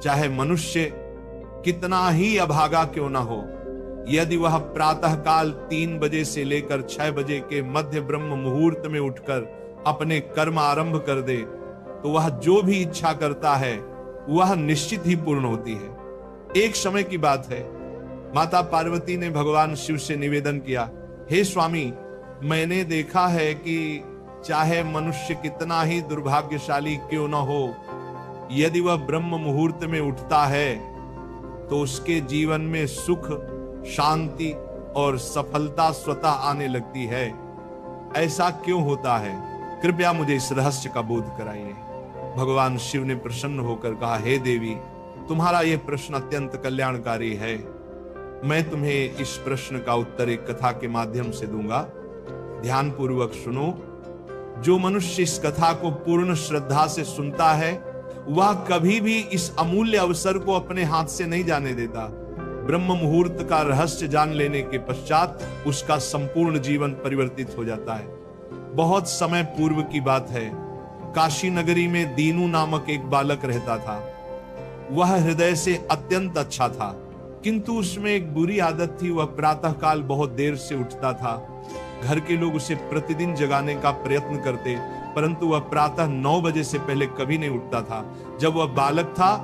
चाहे मनुष्य कितना ही अभागा क्यों ना हो, यदि वह प्रातः काल 3 बजे से लेकर 6 बजे के मध्य ब्रह्म मुहूर्त में उठकर अपने कर्म आरंभ कर दे, तो वह जो भी इच्छा करता है वह निश्चित ही पूर्ण होती है। एक समय की बात है, माता पार्वती ने भगवान शिव से निवेदन किया, हे स्वामी, मैंने देखा है कि चाहे मनुष्य कितना ही दुर्भाग्यशाली क्यों न हो, यदि वह ब्रह्म मुहूर्त में उठता है तो उसके जीवन में सुख, शांति और सफलता स्वतः आने लगती है। ऐसा क्यों होता है? कृपया मुझे इस रहस्य का बोध कराइए। भगवान शिव ने प्रसन्न होकर कहा, हे देवी, तुम्हारा यह प्रश्न अत्यंत कल्याणकारी है। मैं तुम्हें इस प्रश्न का उत्तर एक कथा के माध्यम से दूंगा। ध्यान पूर्वक सुनो। जो मनुष्य इस कथा को पूर्ण श्रद्धा से सुनता है वह कभी भी इस अमूल्य अवसर को अपने हाथ से नहीं जाने देता। ब्रह्म मुहूर्त का रहस्य जान लेने के पश्चात उसका संपूर्ण जीवन परिवर्तित हो जाता है। बहुत समय पूर्व की बात है, काशी नगरी में दीनू नामक एक बालक रहता था। वह हृदय से अत्यंत अच्छा था, किंतु उसमें एक बुरी आदत थी। वह प्रातः काल बहुत देर से उठता था। घर के लोग उसे प्रतिदिन जगाने का प्रयत्न करते, परंतु वह प्रातः 9 बजे से पहले कभी नहीं उठता था। जब वह बालक था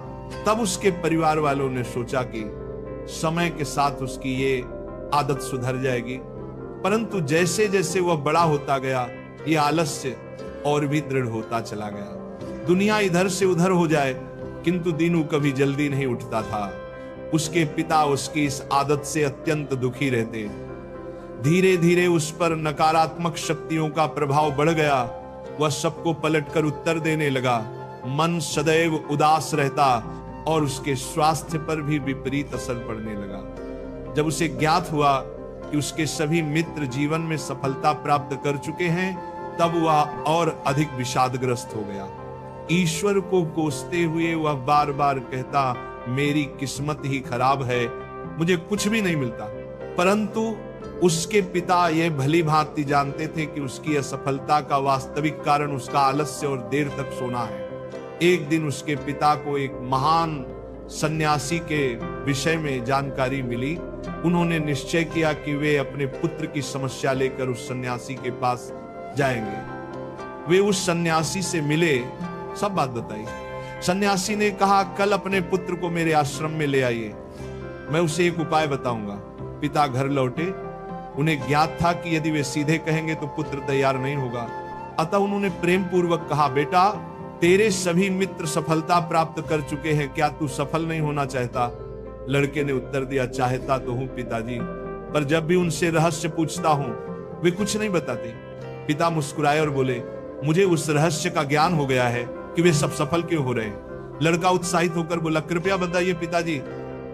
तब उसके परिवार वालों ने सोचा कि समय के साथ उसकी ये आदत सुधर जाएगी, परंतु जैसे जैसे वह बड़ा होता गया ये आलस्य और भी दृढ़ होता चला गया। दुनिया इधर से उधर हो जाए, किंतु दीनू कभी जल्दी नहीं उठता था। उसके पिता उसकी इस आदत से अत्यंत दुखी रहते। धीरे धीरे उस पर नकारात्मक शक्तियों का प्रभाव बढ़ गया। वह सबको पलटकर उत्तर देने लगा, मन सदैव उदास रहता और उसके स्वास्थ्य पर भी विपरीत असर पड़ने लगा। जब उसे ज्ञात हुआ कि उसके सभी मित्र जीवन में सफलता प्राप्त कर चुके हैं, तब वह और अधिक विषादग्रस्त हो गया। ईश्वर को कोसते हुए वह बार बार कहता, मेरी किस्मत ही खराब है, मुझे कुछ भी नहीं मिलता। परंतु उसके पिता यह भली भांति जानते थे कि उसकी असफलता का वास्तविक कारण उसका आलस्य और देर तक सोना है। एक दिन उसके पिता को एक महान सन्यासी के विषय में जानकारी मिली। उन्होंने निश्चय किया कि वे अपने पुत्र की समस्या लेकर उस सन्यासी के पास जाएंगे। वे उस सन्यासी से मिले, सब बात बताई। सन्यासी ने कहा, कल अपने पुत्र को मेरे आश्रम में ले आइए, मैं उसे एक उपाय बताऊंगा। पिता घर लौटे। उन्हें ज्ञात था कि यदि वे सीधे कहेंगे तो पुत्र तैयार नहीं होगा, अतः उन्होंने प्रेम पूर्वक कहा, बेटा, तेरे सभी मित्र सफलता प्राप्त कर चुके हैं, क्या तू सफल नहीं होना चाहता? लड़के ने उत्तर दिया, चाहता तो हूं पिताजी, पर जब भी उनसे रहस्य पूछता हूं वे कुछ नहीं बताते। पिता मुस्कुराए और बोले, मुझे उस रहस्य का ज्ञान हो गया है कि वे सब सफल क्यों हो रहे हैं। लड़का उत्साहित होकर बोला, कृपया बताइए पिताजी।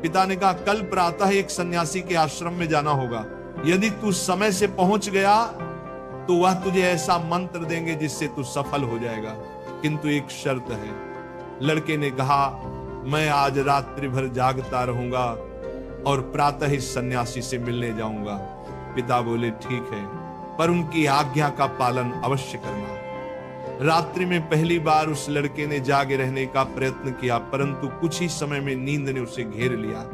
पिता ने कहा, कल प्रातः एक सन्यासी के आश्रम में जाना होगा। यदि तू समय से पहुंच गया तो वह तुझे ऐसा मंत्र देंगे जिससे तू सफल हो जाएगा, किंतु एक शर्त है। लड़के ने कहा, मैं आज रात्रि भर जागता रहूंगा और प्रातः इस सन्यासी से मिलने जाऊंगा। पिता बोले, ठीक है, पर उनकी आज्ञा का पालन अवश्य करना। रात्रि में पहली बार उस लड़के ने जागे रहने का प्रयत्न किया, परंतु कुछ ही समय में नींद ने उसे घेर लिया।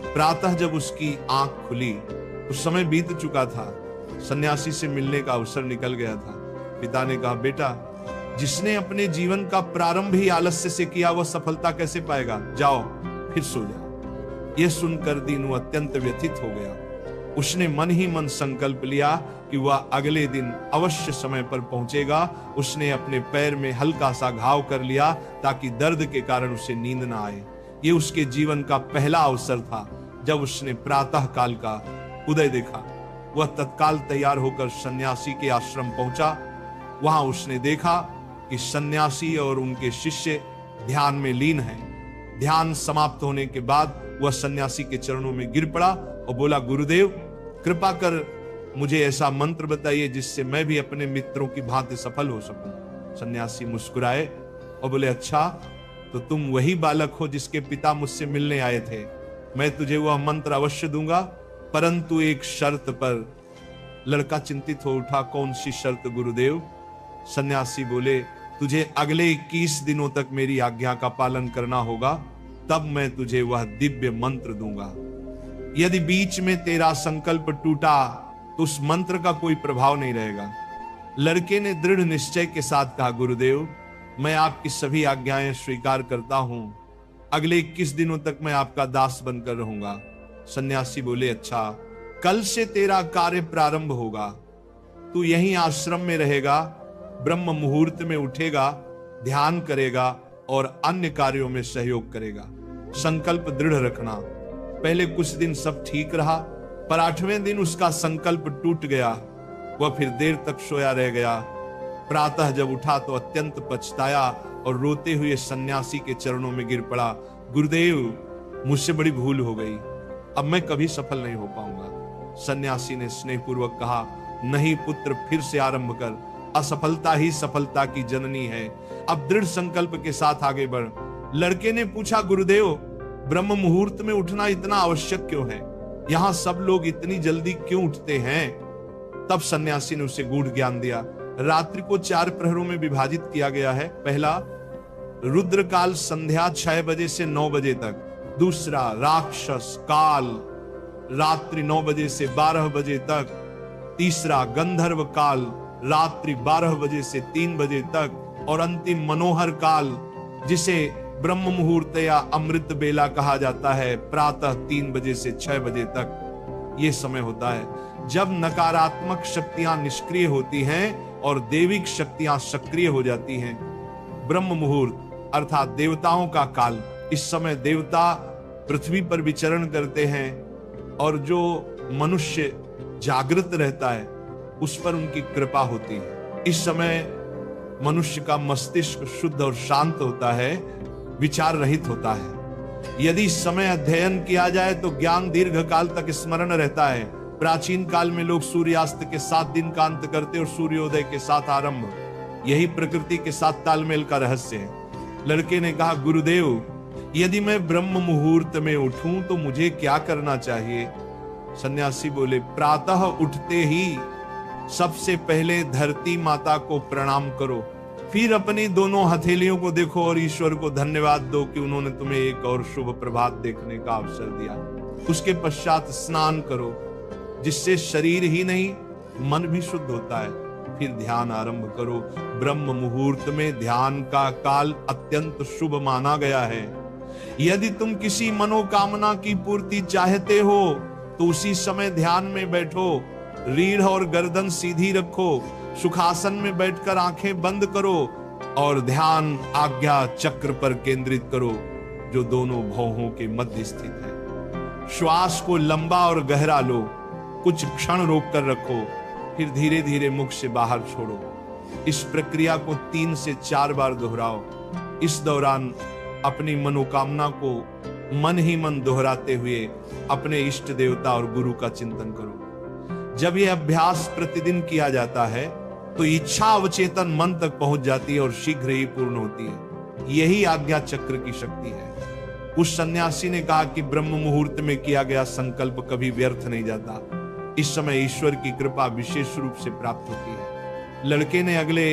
प्रातः जब उसकी आंख खुली तो समय बीत चुका था, सन्यासी से मिलने का अवसर निकल गया था। पिता ने कहा, बेटा, जिसने अपने जीवन का प्रारंभ ही आलस्य से किया वह सफलता कैसे पाएगा? जाओ फिर सो जाओ। यह सुनकर दीनू अत्यंत व्यथित हो गया। उसने मन ही मन संकल्प लिया कि वह अगले दिन अवश्य समय पर पहुंचेगा। उसने अपने पैर में हल्का सा घाव कर लिया ताकि दर्द के कारण उसे नींद ना आए। यह उसके जीवन का पहला अवसर था जब उसने प्रातः काल का उदय देखा। वह तत्काल तैयार होकर सन्यासी के आश्रम पहुंचा। वहां उसने देखा कि सन्यासी और उनके शिष्य ध्यान में लीन हैं। ध्यान समाप्त होने के बाद वह सन्यासी के चरणों में गिर पड़ा और बोला, गुरुदेव, कृपा कर मुझे ऐसा मंत्र बताइए जिससे मैं भी अपने मित्रों की भांति सफल हो सकूं। सन्यासी मुस्कुराए और बोले, अच्छा, तो तुम वही बालक हो जिसके पिता मुझसे मिलने आए थे। मैं तुझे वह मंत्र अवश्य दूंगा, परंतु एक शर्त पर। लड़का चिंतित हो उठा, कौन सी शर्त गुरुदेव? सन्यासी बोले, तुझे अगले 21 दिनों तक मेरी आज्ञा का पालन करना होगा। तब मैं तुझे वह दिव्य मंत्र दूंगा। यदि बीच में तेरा संकल्प टूटा तो उस मंत्र का कोई प्रभाव नहीं रहेगा। लड़के ने दृढ़ निश्चय के साथ कहा, गुरुदेव मैं आपकी सभी आज्ञाएं स्वीकार करता हूं, अगले 21 दिनों तक मैं आपका दास बनकर रहूंगा। सन्यासी बोले, अच्छा, कल से तेरा कार्य प्रारंभ होगा। तू यहीं आश्रम में रहेगा, ब्रह्म मुहूर्त में उठेगा, ध्यान करेगा और अन्य कार्यों में सहयोग करेगा। संकल्प दृढ़ रखना। पहले कुछ दिन सब ठीक रहा, पर 8वें दिन उसका संकल्प टूट गया। वह फिर देर तक सोया रह गया। प्रातः जब उठा तो अत्यंत पछताया और रोते हुए सन्यासी के चरणों में गिर पड़ा। गुरुदेव मुझसे बड़ी भूल हो गई, अब मैं कभी सफल नहीं हो पाऊंगा। सन्यासी ने स्नेहपूर्वक कहा, नहीं पुत्र, फिर से आरंभ कर, असफलता ही सफलता की जननी है। अब दृढ़ संकल्प के साथ आगे बढ़। लड़के ने पूछा, गुरुदेव ब्रह्म मुहूर्त में उठना इतना आवश्यक क्यों है? यहां सब लोग इतनी जल्दी क्यों उठते हैं? तब सन्यासी ने उसे गूढ़ ज्ञान दिया। रात्रि को 4 प्रहरों में विभाजित किया गया है। पहला रुद्र काल संध्या 6 बजे से 9 बजे तक। दूसरा राक्षस काल रात्रि 9 बजे से 12 बजे तक। तीसरा गंधर्व काल रात्रि 12 बजे से 3 बजे तक। और अंतिम मनोहर काल, जिसे ब्रह्म मुहूर्त या अमृत बेला कहा जाता है, प्रातः 3 बजे से 6 बजे तक। यह समय होता है जब नकारात्मक शक्तियां निष्क्रिय होती हैं और देविक शक्तियां सक्रिय हो जाती हैं। ब्रह्म मुहूर्त अर्थात देवताओं का काल। इस समय देवता पृथ्वी पर विचरण करते हैं और जो मनुष्य जागृत रहता है उस पर उनकी कृपा होती है। इस समय मनुष्य का मस्तिष्क शुद्ध और शांत होता है, विचार रहित होता है। यदि इस समय अध्ययन किया जाए तो ज्ञान दीर्घ काल तक स्मरण रहता है। प्राचीन काल में लोग सूर्यास्त के साथ दिन का अंत करते और सूर्योदय के साथ आरंभ। यही प्रकृति के साथ तालमेल का रहस्य है। लड़के ने कहा, गुरुदेव यदि मैं ब्रह्म मुहूर्त में उठूं तो मुझे क्या करना चाहिए? सन्यासी बोले, प्रातः उठते ही सबसे पहले धरती माता को प्रणाम करो, फिर अपनी दोनों हथेलियों को देखो और ईश्वर को धन्यवाद दो कि उन्होंने तुम्हें एक और शुभ प्रभात देखने का अवसर दिया। उसके पश्चात स्नान करो, जिससे शरीर ही नहीं मन भी शुद्ध होता है। फिर ध्यान आरंभ करो। ब्रह्म मुहूर्त में ध्यान का काल अत्यंत शुभ माना गया है। यदि तुम किसी मनोकामना की पूर्ति चाहते हो तो उसी समय ध्यान में बैठो। रीढ़ और गर्दन सीधी रखो, सुखासन में बैठकर आंखें बंद करो और ध्यान आज्ञा चक्र पर केंद्रित करो, जो दोनों भौहों के मध्य स्थित है। श्वास को लंबा और गहरा लो, कुछ क्षण रोक कर रखो, फिर धीरे धीरे मुख से बाहर छोड़ो। इस प्रक्रिया को 3 से 4 बार दोहराओ। इस दौरान अपनी मनोकामना को मन ही मन दोहराते हुए अपने इष्ट देवता और गुरु का चिंतन करो। जब यह अभ्यास प्रतिदिन किया जाता है तो इच्छा अवचेतन मन तक पहुंच जाती है और शीघ्र ही पूर्ण होती है। यही आज्ञा चक्र की शक्ति है। उस सन्यासी ने कहा कि ब्रह्म मुहूर्त में किया गया संकल्प कभी व्यर्थ नहीं जाता। इस समय ईश्वर की कृपा विशेष रूप से प्राप्त होती है। लड़के ने अगले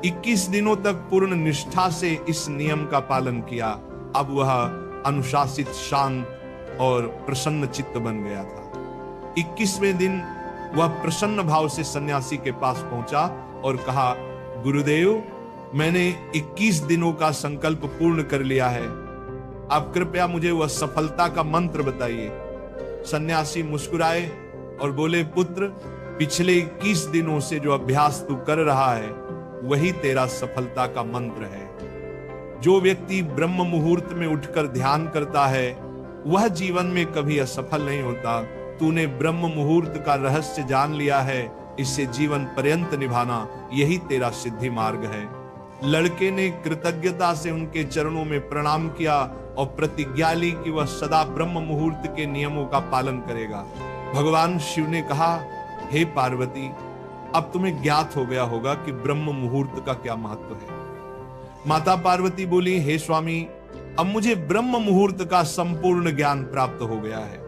21 दिनों तक पूर्ण निष्ठा से इस नियम का पालन किया। अब वह अनुशासित, शांत और प्रसन्न चित्त बन गया था। 21वें दिन वह प्रसन्न भाव से सन्यासी के पास पहुंचा और कहा, गुरुदेव मैंने 21 दिनों का संकल्प पूर्ण कर लिया है, आप कृपया मुझे वह सफलता का मंत्र बताइए। सन्यासी मुस्कुराए और बोले, पुत्र पिछले 21 दिनों से जो अभ्यास तू कर रहा है वही तेरा सफलता का मंत्र है। जो व्यक्ति ब्रह्म मुहूर्त में उठकर ध्यान करता है वह जीवन में कभी असफल नहीं होता। तूने ब्रह्म मुहूर्त का रहस्य जान लिया है, इसे जीवन पर्यंत निभाना यही तेरा सिद्धि मार्ग है। लड़के ने कृतज्ञता से उनके चरणों में प्रणाम किया और प्रतिज्ञा ली कि वह सदा ब्रह्म मुहूर्त के नियमों का पालन करेगा। भगवान शिव ने कहा, हे पार्वती, अब तुम्हें ज्ञात हो गया होगा कि ब्रह्म मुहूर्त का क्या महत्व है। माता पार्वती बोली, हे स्वामी, अब मुझे ब्रह्म मुहूर्त का संपूर्ण ज्ञान प्राप्त हो गया है।